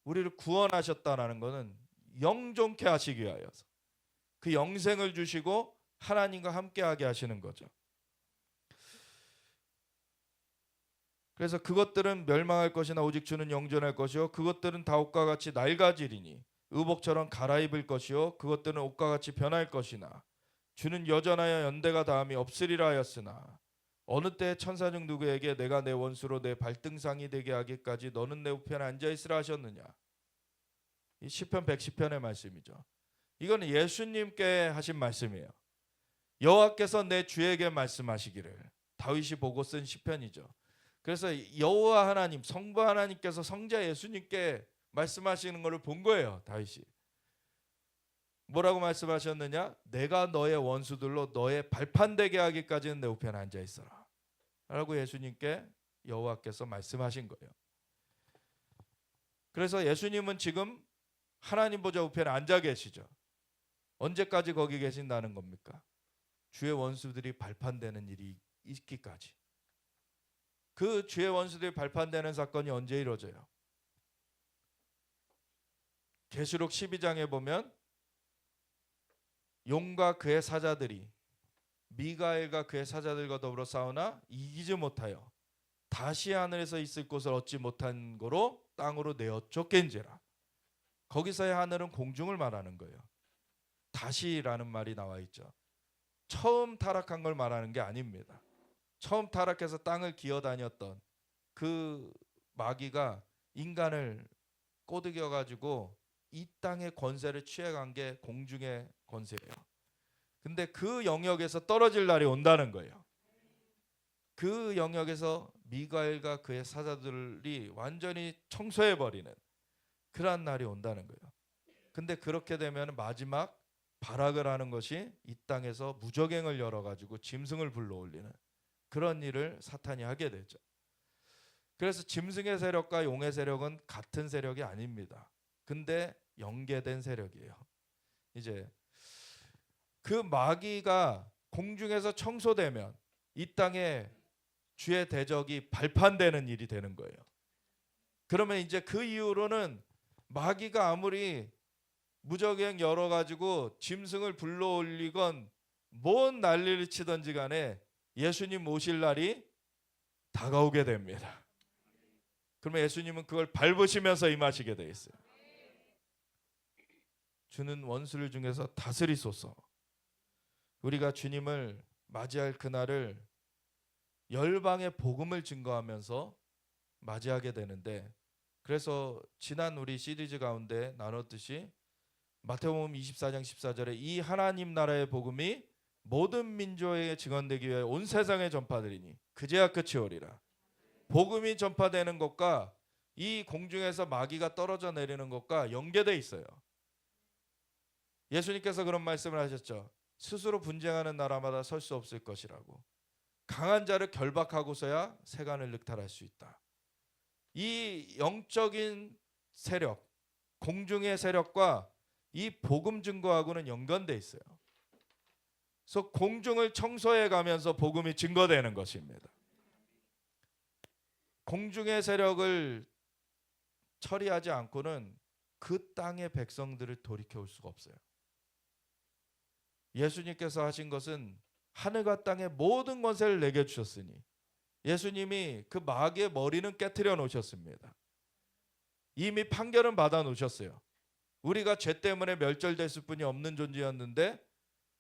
우리를 구원하셨다는 것은 영존케 하시기 위하여서 그 영생을 주시고 하나님과 함께하게 하시는 거죠. 그래서 그것들은 멸망할 것이나 오직 주는 영존할 것이요 그것들은 다 옷과 같이 낡아지리니 의복처럼 갈아입을 것이요 그것들은 옷과 같이 변할 것이나 주는 여전하여 연대가 다함이 없으리라 하였으나 어느 때 천사 중 누구에게 내가 내 원수로 내 발등상이 되게 하기까지 너는 내 우편에 앉아있으라 하셨느냐. 이 시편 110편의 말씀이죠. 이거는 예수님께 하신 말씀이에요. 여호와께서 내 주에게 말씀하시기를. 다윗이 보고 쓴 시편이죠. 그래서 여호와 하나님, 성부 하나님께서 성자 예수님께 말씀하시는 것을 본 거예요. 다윗이 뭐라고 말씀하셨느냐? 내가 너의 원수들로 너의 발판되게 하기까지는 내 우편에 앉아 있어라 라고 예수님께 여호와께서 말씀하신 거예요. 그래서 예수님은 지금 하나님 보좌 우편에 앉아 계시죠. 언제까지 거기 계신다는 겁니까? 주의 원수들이 발판되는 일이 있기까지. 그 주의 원수들이 발판되는 사건이 언제 이루어져요? 계시록 12장에 보면 용과 그의 사자들이 미가엘과 그의 사자들과 더불어 싸우나 이기지 못하여 다시 하늘에서 있을 곳을 얻지 못한 거로 땅으로 내어 쫓긴지라. 거기서의 하늘은 공중을 말하는 거예요. 다시라는 말이 나와 있죠. 처음 타락한 걸 말하는 게 아닙니다. 처음 타락해서 땅을 기어다녔던 그 마귀가 인간을 꼬드겨 가지고 이 땅의 권세를 취해간 게 공중의 권세예요. 근데 그 영역에서 떨어질 날이 온다는 거예요. 그 영역에서 미가엘과 그의 사자들이 완전히 청소해버리는 그러한 날이 온다는 거예요. 근데 그렇게 되면 마지막 발악을 하는 것이 이 땅에서 무적행을 열어가지고 짐승을 불러올리는 그런 일을 사탄이 하게 되죠. 그래서 짐승의 세력과 용의 세력은 같은 세력이 아닙니다. 근데 연계된 세력이에요. 이제 그 마귀가 공중에서 청소되면 이 땅에 주의 대적이 발판되는 일이 되는 거예요. 그러면 이제 그 이후로는 마귀가 아무리 무적행 열어가지고 짐승을 불러올리건 뭔 난리를 치든지 간에 예수님 오실 날이 다가오게 됩니다. 그러면 예수님은 그걸 밟으시면서 임하시게 돼 있어요. 주는 원수를 중에서 다스리소서. 우리가 주님을 맞이할 그날을 열방의 복음을 증거하면서 맞이하게 되는데, 그래서 지난 우리 시리즈 가운데 나눴듯이 마태복음 24장 14절에 이 하나님 나라의 복음이 모든 민족에게 증언되기 위해 온 세상에 전파되리니 그제야 끝이 오리라. 복음이 전파되는 것과 이 공중에서 마귀가 떨어져 내리는 것과 연계되어 있어요. 예수님께서 그런 말씀을 하셨죠. 스스로 분쟁하는 나라마다 설 수 없을 것이라고. 강한 자를 결박하고서야 세간을 늑탈할 수 있다. 이 영적인 세력, 공중의 세력과 이 복음 증거하고는 연관되어 있어요. 그래서 공중을 청소해 가면서 복음이 증거되는 것입니다. 공중의 세력을 처리하지 않고는 그 땅의 백성들을 돌이켜올 수가 없어요. 예수님께서 하신 것은 하늘과 땅의 모든 권세를 내게 주셨으니 예수님이 그 마귀의 머리는 깨트려 놓으셨습니다. 이미 판결은 받아 놓으셨어요. 우리가 죄 때문에 멸절됐을 뿐이 없는 존재였는데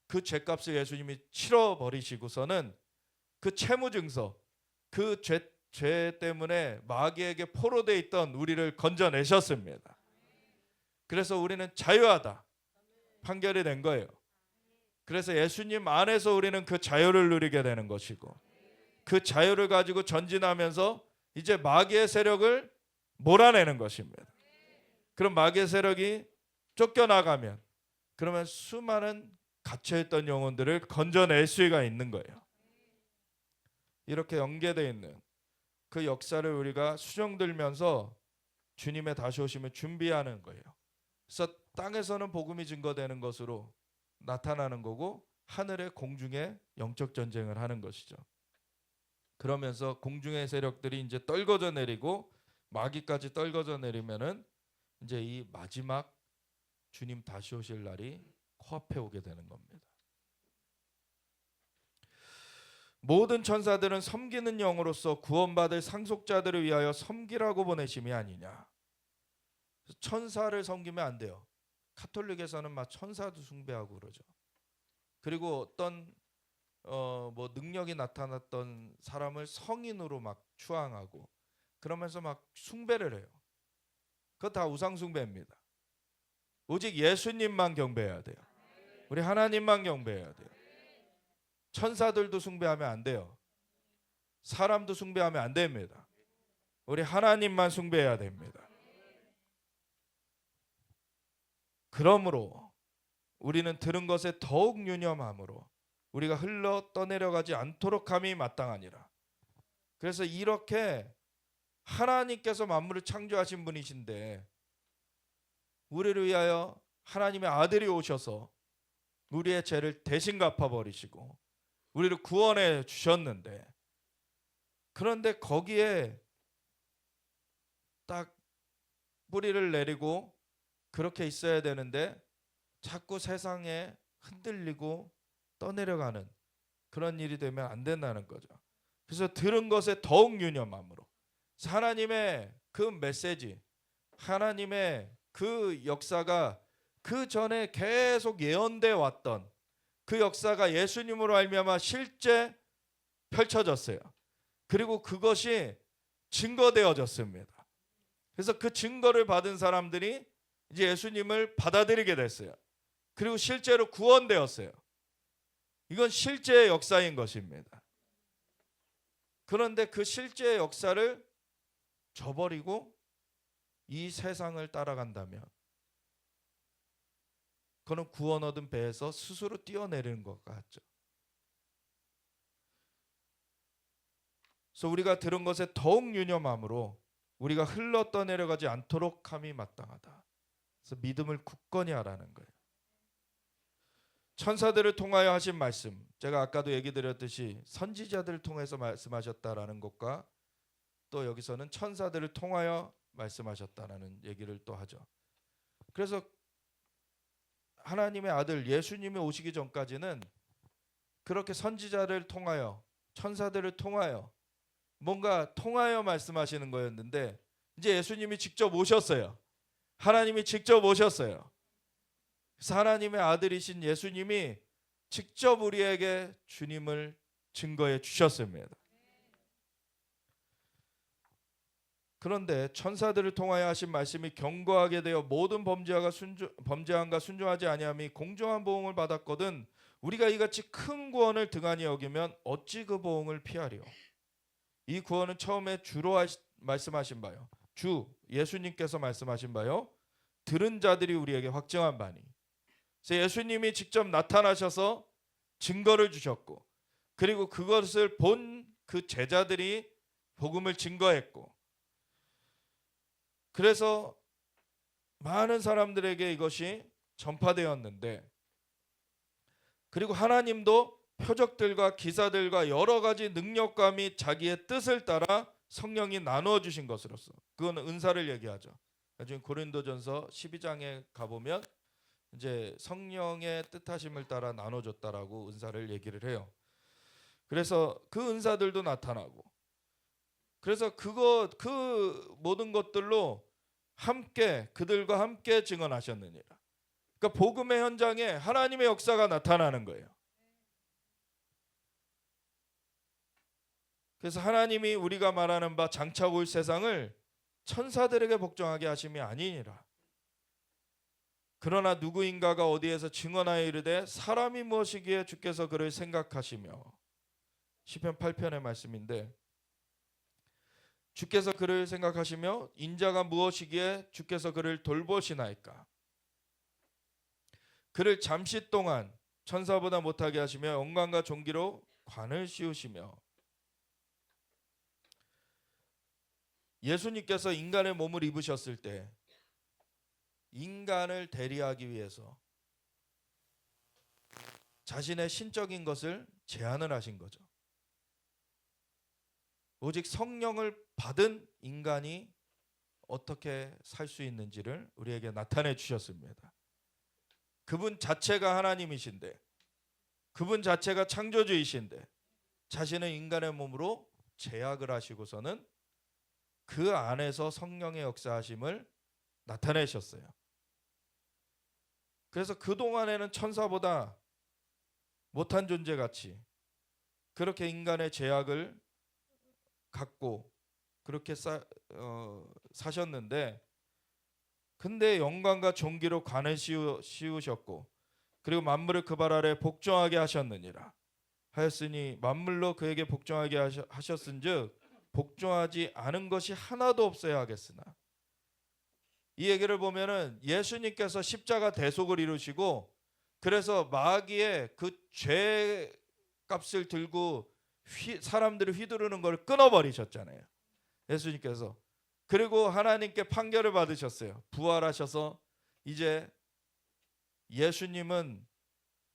그 죄값을 예수님이 치러버리시고서는 그 채무증서, 그 죄 때문에 마귀에게 포로되어 있던 우리를 건져내셨습니다. 그래서 우리는 자유하다 판결이 된 거예요. 그래서 예수님 안에서 우리는 그 자유를 누리게 되는 것이고, 그 자유를 가지고 전진하면서 이제 마귀의 세력을 몰아내는 것입니다. 그럼 마귀의 세력이 쫓겨나가면 그러면 수많은 갇혀있던 영혼들을 건져낼 수가 있는 거예요. 이렇게 연계되어 있는 그 역사를 우리가 수정들면서 주님의 다시 오심을 준비하는 거예요. 그래서 땅에서는 복음이 증거되는 것으로 나타나는 거고, 하늘의 공중에 영적 전쟁을 하는 것이죠. 그러면서 공중의 세력들이 이제 떨궈져 내리고 마귀까지 떨궈져 내리면은 이제 이 마지막 주님 다시 오실 날이 코앞에 오게 되는 겁니다. 모든 천사들은 섬기는 영으로서 구원받을 상속자들을 위하여 섬기라고 보내심이 아니냐. 천사를 섬기면 안 돼요. 카톨릭에서는 막 천사도 숭배하고 그러죠. 그리고 어떤 뭐 능력이 나타났던 사람을 성인으로 막 추앙하고 그러면서 막 숭배를 해요. 그거 다 우상 숭배입니다. 오직 예수님만 경배해야 돼요. 우리 하나님만 경배해야 돼요. 천사들도 숭배하면 안 돼요. 사람도 숭배하면 안 됩니다. 우리 하나님만 숭배해야 됩니다. 그러므로 우리는 들은 것에 더욱 유념함으로 우리가 흘러 떠내려가지 않도록 함이 마땅하니라. 그래서 이렇게 하나님께서 만물을 창조하신 분이신데 우리를 위하여 하나님의 아들이 오셔서 우리의 죄를 대신 갚아버리시고 우리를 구원해 주셨는데, 그런데 거기에 딱 뿌리를 내리고 그렇게 있어야 되는데 자꾸 세상에 흔들리고 떠내려가는 그런 일이 되면 안 된다는 거죠. 그래서 들은 것에 더욱 유념함으로 하나님의 그 메시지, 하나님의 그 역사가 그 전에 계속 예언돼 왔던 그 역사가 예수님으로 말미암아 실제 펼쳐졌어요. 그리고 그것이 증거되어졌습니다. 그래서 그 증거를 받은 사람들이 이제 예수님을 받아들이게 됐어요. 그리고 실제로 구원되었어요. 이건 실제의 역사인 것입니다. 그런데 그 실제의 역사를 저버리고 이 세상을 따라간다면 그는 구원 얻은 배에서 스스로 뛰어내리는 것 같죠. 그래서 우리가 들은 것에 더욱 유념함으로 우리가 흘러 떠내려가지 않도록 함이 마땅하다. 그래서 믿음을 굳건히 하라는 거예요. 천사들을 통하여 하신 말씀, 제가 아까도 얘기 드렸듯이 선지자들을 통해서 말씀하셨다라는 것과 또 여기서는 천사들을 통하여 말씀하셨다라는 얘기를 또 하죠. 그래서 하나님의 아들 예수님이 오시기 전까지는 그렇게 선지자를 통하여 천사들을 통하여 뭔가 통하여 말씀하시는 거였는데 이제 예수님이 직접 오셨어요. 하나님이 직접 오셨어요. 그래서 하나님의 아들이신 예수님이 직접 우리에게 주님을 증거해 주셨습니다. 그런데 천사들을 통하여 하신 말씀이 경고하게 되어 모든 범죄함과 순종하지 아니함이 공정한 보응을 받았거든 우리가 이같이 큰 구원을 등한히 여기면 어찌 그 보응을 피하리요. 이 구원은 처음에 주로 말씀하신 바요, 주 예수님께서 말씀하신 바요, 들은 자들이 우리에게 확증한 바니. 그래서 예수님이 직접 나타나셔서 증거를 주셨고 그리고 그것을 본 그 제자들이 복음을 증거했고 그래서 많은 사람들에게 이것이 전파되었는데, 그리고 하나님도 표적들과 기사들과 여러 가지 능력과 및 자기의 뜻을 따라 성령이 나누어 주신 것으로서, 그건 은사를 얘기하죠. 나중에 고린도전서 12장에 가보면 이제 성령의 뜻하심을 따라 나눠줬다라고 은사를 얘기를 해요. 그래서 그 은사들도 나타나고, 그래서 그 모든 것들로 함께 그들과 함께 증언하셨느니라. 그러니까 복음의 현장에 하나님의 역사가 나타나는 거예요. 그래서 하나님이 우리가 말하는 바 장차 올 세상을 천사들에게 복종하게 하심이 아니니라. 그러나 누구인가가 어디에서 증언하여 이르되 사람이 무엇이기에 주께서 그를 생각하시며, 시편 8편의 말씀인데, 주께서 그를 생각하시며 인자가 무엇이기에 주께서 그를 돌보시나이까. 그를 잠시 동안 천사보다 못하게 하시며 영광과 존귀로 관을 씌우시며. 예수님께서 인간의 몸을 입으셨을 때 인간을 대리하기 위해서 자신의 신적인 것을 제한을 하신 거죠. 오직 성령을 받은 인간이 어떻게 살 수 있는지를 우리에게 나타내 주셨습니다. 그분 자체가 하나님이신데, 그분 자체가 창조주이신데 자신은 인간의 몸으로 제약을 하시고서는 그 안에서 성령의 역사하심을 나타내셨어요. 그래서 그동안에는 천사보다 못한 존재같이 그렇게 인간의 제약을 갖고 그렇게 사셨는데, 근데 영광과 존귀로 관을 씌우셨고 그리고 만물을 그 발 아래 복종하게 하셨느니라 하였으니, 만물로 그에게 복종하게 하셨은즉 복종하지 않은 것이 하나도 없어야 하겠으나. 이 얘기를 보면은 예수님께서 십자가 대속을 이루시고 그래서 마귀의 그 죄 값을 들고 사람들을 휘두르는 걸 끊어버리셨잖아요, 예수님께서. 그리고 하나님께 판결을 받으셨어요. 부활하셔서 이제 예수님은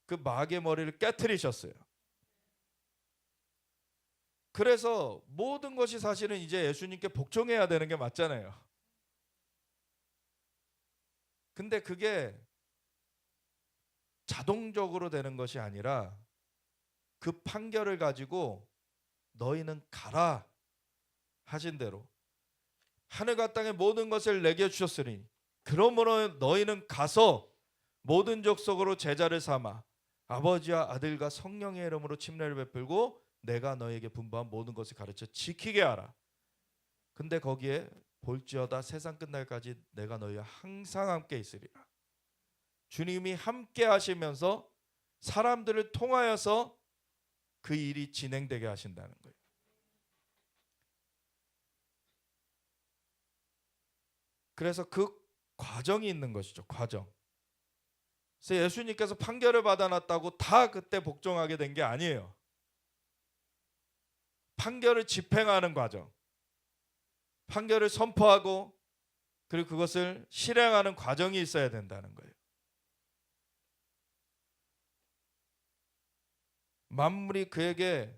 그 마귀의 머리를 깨트리셨어요. 그래서 모든 것이 사실은 이제 예수님께 복종해야 되는 게 맞잖아요. 근데 그게 자동적으로 되는 것이 아니라 그 판결을 가지고 너희는 가라 하신 대로 하늘과 땅의 모든 것을 내게 주셨으니 그러므로 너희는 가서 모든 족속으로 제자를 삼아 아버지와 아들과 성령의 이름으로 침례를 베풀고 내가 너희에게 분부한 모든 것을 가르쳐 지키게 하라. 근데 거기에 볼지어다 세상 끝날까지 내가 너희와 항상 함께 있으리라. 주님이 함께 하시면서 사람들을 통하여서 그 일이 진행되게 하신다는 거예요. 그래서 그 과정이 있는 것이죠. 과정. 그래서 예수님께서 판결을 받아놨다고 다 그때 복종하게 된 게 아니에요. 판결을 집행하는 과정, 판결을 선포하고 그리고 그것을 실행하는 과정이 있어야 된다는 거예요. 만물이 그에게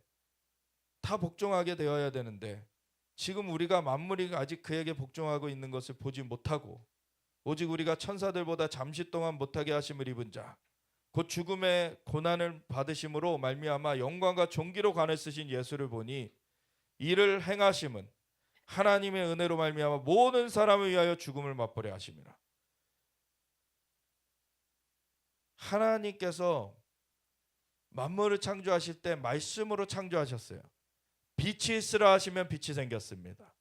다 복종하게 되어야 되는데 지금 우리가 만물이 아직 그에게 복종하고 있는 것을 보지 못하고 오직 우리가 천사들보다 잠시 동안 못하게 하심을 입은 자, 곧 죽음의 고난을 받으심으로 말미암아 영광과 존귀로 관을 쓰신 예수를 보니 이를 행하심은 하나님의 은혜로 말미암아 모든 사람을 위하여 죽음을 맛보려 하심이라. 하나님께서 만물을 창조하실 때 말씀으로 창조하셨어요. 빛이 있으라 하시면 빛이 생겼습니다.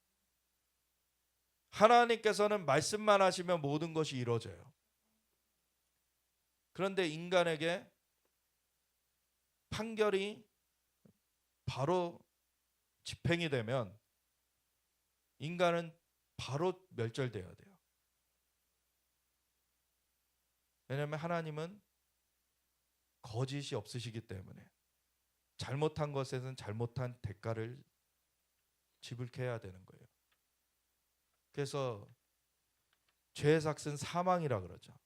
하나님께서는 말씀만 하시면 모든 것이 이루어져요. 그런데 인간에게 판결이 바로 집행이 되면 인간은 바로 멸절되어야 돼요. 왜냐하면 하나님은 거짓이 없으시기 때문에 잘못한 것에는 잘못한 대가를 지불케 해야 되는 거예요. 그래서 죄의 삭은 사망이라 그러죠.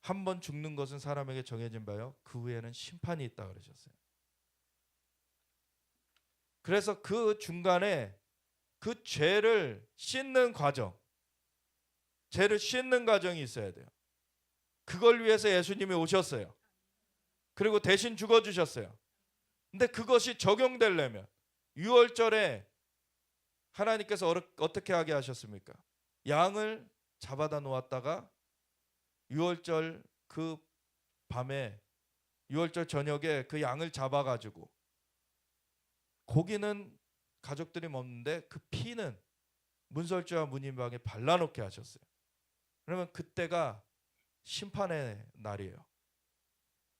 한 번 죽는 것은 사람에게 정해진 바요 그 후에는 심판이 있다 그러셨어요. 그래서 그 중간에 그 죄를 씻는 과정, 죄를 씻는 과정이 있어야 돼요. 그걸 위해서 예수님이 오셨어요. 그리고 대신 죽어주셨어요. 근데 그것이 적용되려면 6월절에 하나님께서 어떻게 하게 하셨습니까? 양을 잡아다 놓았다가 6월절 그 밤에 6월절 저녁에 그 양을 잡아가지고 고기는 가족들이 먹는데 그 피는 문설주와 문인방에 발라놓게 하셨어요. 그러면 그때가 심판의 날이에요.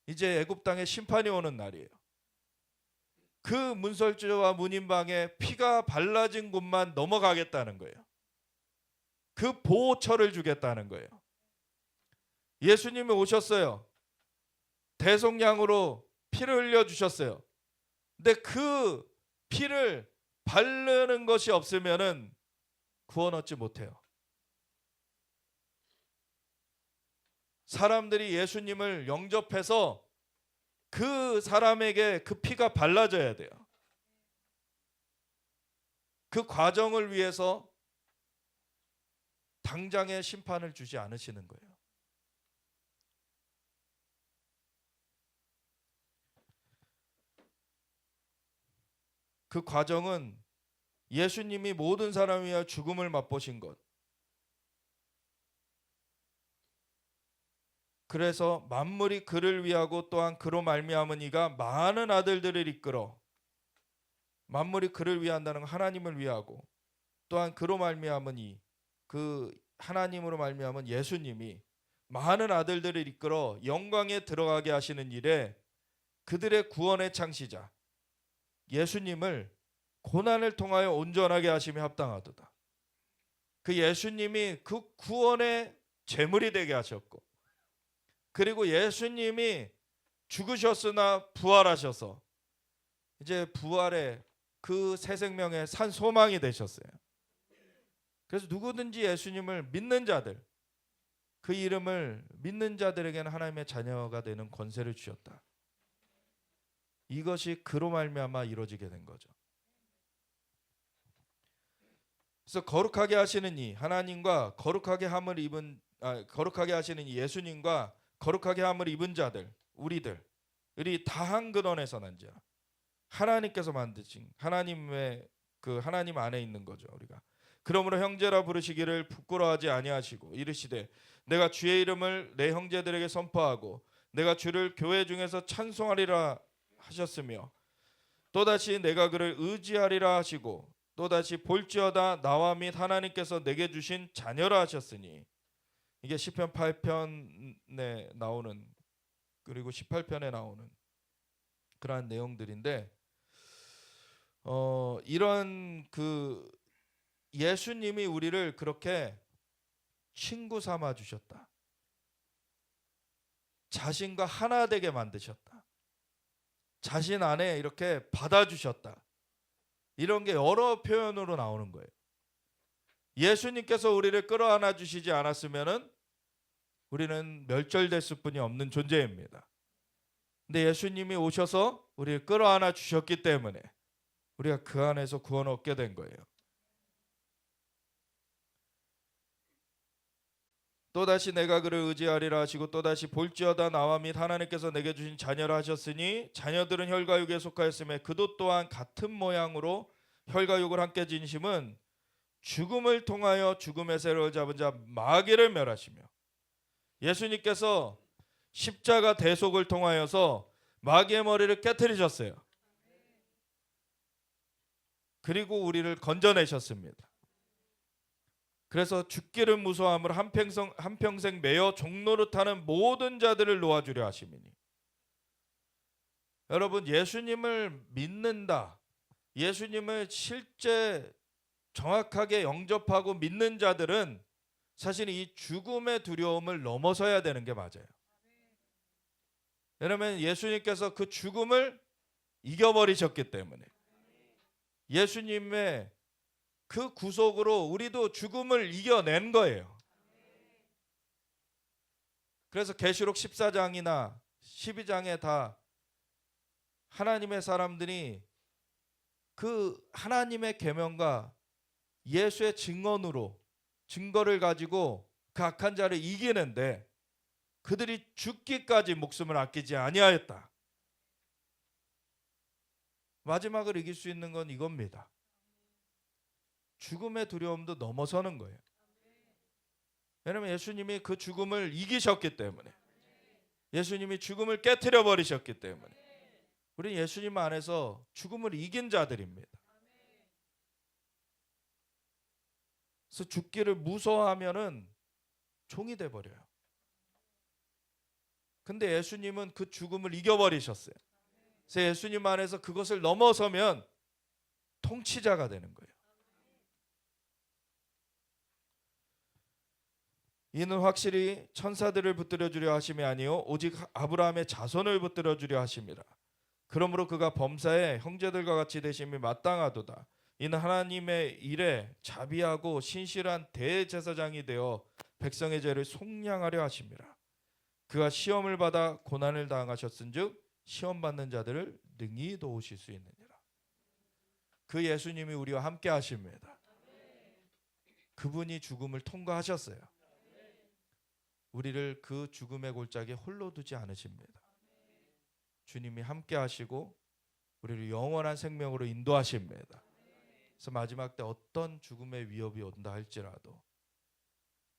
이제 애굽 땅에 심판이 오는 날이에요. 그 문설주와 문인방에 피가 발라진 곳만 넘어가겠다는 거예요. 그 보호처를 주겠다는 거예요. 예수님이 오셨어요. 대속량으로 피를 흘려주셨어요. 근데 그 피를 바르는 것이 없으면은 구원 얻지 못해요. 사람들이 예수님을 영접해서 그 사람에게 그 피가 발라져야 돼요. 그 과정을 위해서 당장의 심판을 주지 않으시는 거예요. 그 과정은 예수님이 모든 사람을 위하여 죽음을 맛보신 것. 그래서 만물이 그를 위하고 또한 그로 말미암은 이가 많은 아들들을 이끌어, 만물이 그를 위한다는 건 하나님을 위하고 또한 그로 말미암은 이, 그 하나님으로 말미암은 예수님이 많은 아들들을 이끌어 영광에 들어가게 하시는 일에 그들의 구원의 창시자 예수님을 고난을 통하여 온전하게 하심이 합당하도다. 그 예수님이 그 구원의 제물이 되게 하셨고, 그리고 예수님이 죽으셨으나 부활하셔서 이제 부활의 그 새 생명의 산 소망이 되셨어요. 그래서 누구든지 예수님을 믿는 자들, 그 이름을 믿는 자들에게는 하나님의 자녀가 되는 권세를 주셨다. 이것이 그로 말미암아 이루어지게 된 거죠. 그래서 거룩하게 하시는 이 하나님과 거룩하게 하시는 이 예수님과 거룩하게 함을 입은 자들, 우리들이 다 한 근원에서 난 자, 하나님께서 만드신 하나님의 그 하나님 안에 있는 거죠. 우리가 그러므로 형제라 부르시기를 부끄러워하지 아니하시고 이르시되 내가 주의 이름을 내 형제들에게 선포하고 내가 주를 교회 중에서 찬송하리라 하셨으며 또다시 내가 그를 의지하리라 하시고 또다시 볼지어다 나와 및 하나님께서 내게 주신 자녀라 하셨으니, 이게 시편 8편에 나오는 그리고 18편에 나오는 그러한 내용들인데, 이런 그 예수님이 우리를 그렇게 친구 삼아 주셨다. 자신과 하나 되게 만드셨다. 자신 안에 이렇게 받아 주셨다. 이런 게 여러 표현으로 나오는 거예요. 예수님께서 우리를 끌어안아 주시지 않았으면은 우리는 멸절됐을 뿐이 없는 존재입니다. 근데 예수님이 오셔서 우리를 끌어안아 주셨기 때문에 우리가 그 안에서 구원을 얻게 된 거예요. 또다시 내가 그를 의지하리라 하시고 또다시 볼지어다 나와 및 하나님께서 내게 주신 자녀라 하셨으니 자녀들은 혈과육에 속하였음에 그도 또한 같은 모양으로 혈과육을 함께 지니심은 죽음을 통하여 죽음의 세력을 잡은 자 마귀를 멸하시며, 예수님께서 십자가 대속을 통하여서 마귀의 머리를 깨트리셨어요. 그리고 우리를 건져내셨습니다. 그래서 죽기를 무서워함을 한평생 매어 종노릇하는 모든 자들을 놓아주려 하심이니, 여러분 예수님을 믿는다, 예수님을 실제 정확하게 영접하고 믿는 자들은 사실 이 죽음의 두려움을 넘어서야 되는 게 맞아요. 왜냐하면 예수님께서 그 죽음을 이겨버리셨기 때문에, 예수님의 그 구속으로 우리도 죽음을 이겨낸 거예요. 그래서 계시록 14장이나 12장에 다 하나님의 사람들이 그 하나님의 계명과 예수의 증거를 가지고 그 악한 자를 이기는데 그들이 죽기까지 목숨을 아끼지 아니하였다. 마지막을 이길 수 있는 건 이겁니다. 죽음의 두려움도 넘어서는 거예요. 왜냐하면 예수님이 그 죽음을 이기셨기 때문에, 예수님이 죽음을 깨트려 버리셨기 때문에 우리 예수님 안에서 죽음을 이긴 자들입니다. 그래서 죽기를 무서워하면은 종이 돼 버려요. 근데 예수님은 그 죽음을 이겨버리셨어요. 그래서 예수님 안에서 그것을 넘어서면 통치자가 되는 거예요. 이는 확실히 천사들을 붙들어 주려 하심이 아니요 오직 아브라함의 자손을 붙들어 주려 하심이라. 그러므로 그가 범사에 형제들과 같이 되심이 마땅하도다. 이는 하나님의 일에 자비하고 신실한 대제사장이 되어 백성의 죄를 속량하려 하심이라. 그가 시험을 받아 고난을 당하셨은즉 시험 받는 자들을 능히 도우실 수 있느니라. 그 예수님이 우리와 함께 하십니다. 그분이 죽음을 통과하셨어요. 우리를 그 죽음의 골짜기에 홀로 두지 않으십니다. 주님이 함께 하시고 우리를 영원한 생명으로 인도하십니다. 그래서 마지막 때 어떤 죽음의 위협이 온다 할지라도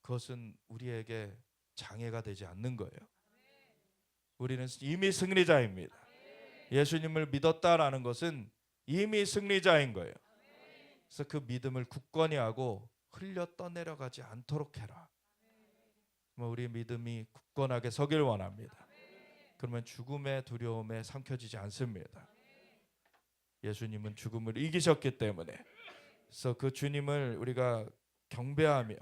그것은 우리에게 장애가 되지 않는 거예요. 우리는 이미 승리자입니다. 예수님을 믿었다라는 것은 이미 승리자인 거예요. 그래서 그 믿음을 굳건히 하고 흘려 떠내려가지 않도록 해라. 우리 믿음이 굳건하게 서길 원합니다. 그러면 죽음의 두려움에 삼켜지지 않습니다. 예수님은 죽음을 이기셨기 때문에, 그래서 그 주님을 우리가 경배하며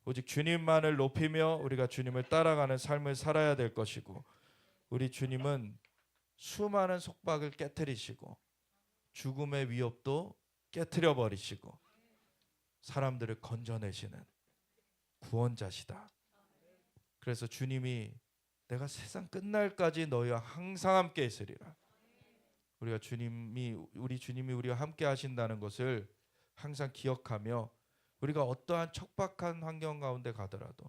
오직 주님만을 높이며 우리가 주님을 따라가는 삶을 살아야 될 것이고, 우리 주님은 수많은 속박을 깨트리시고 죽음의 위협도 깨트려 버리시고 사람들을 건져내시는 구원자시다. 그래서 주님이 내가 세상 끝날까지 너희와 항상 함께 있으리라. 우리 주님이 우리와 함께 하신다는 것을 항상 기억하며 우리가 어떠한 척박한 환경 가운데 가더라도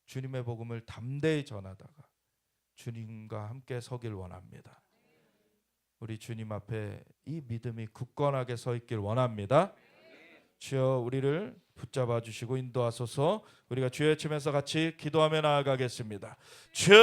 주님의 복음을 담대히 전하다가 주님과 함께 서길 원합니다. 우리 주님 앞에 이 믿음이 굳건하게 서 있길 원합니다. 주여 우리를 붙잡아 주시고 인도하소서. 우리가 주의 외치면서 같이 기도하며 나아가겠습니다. 주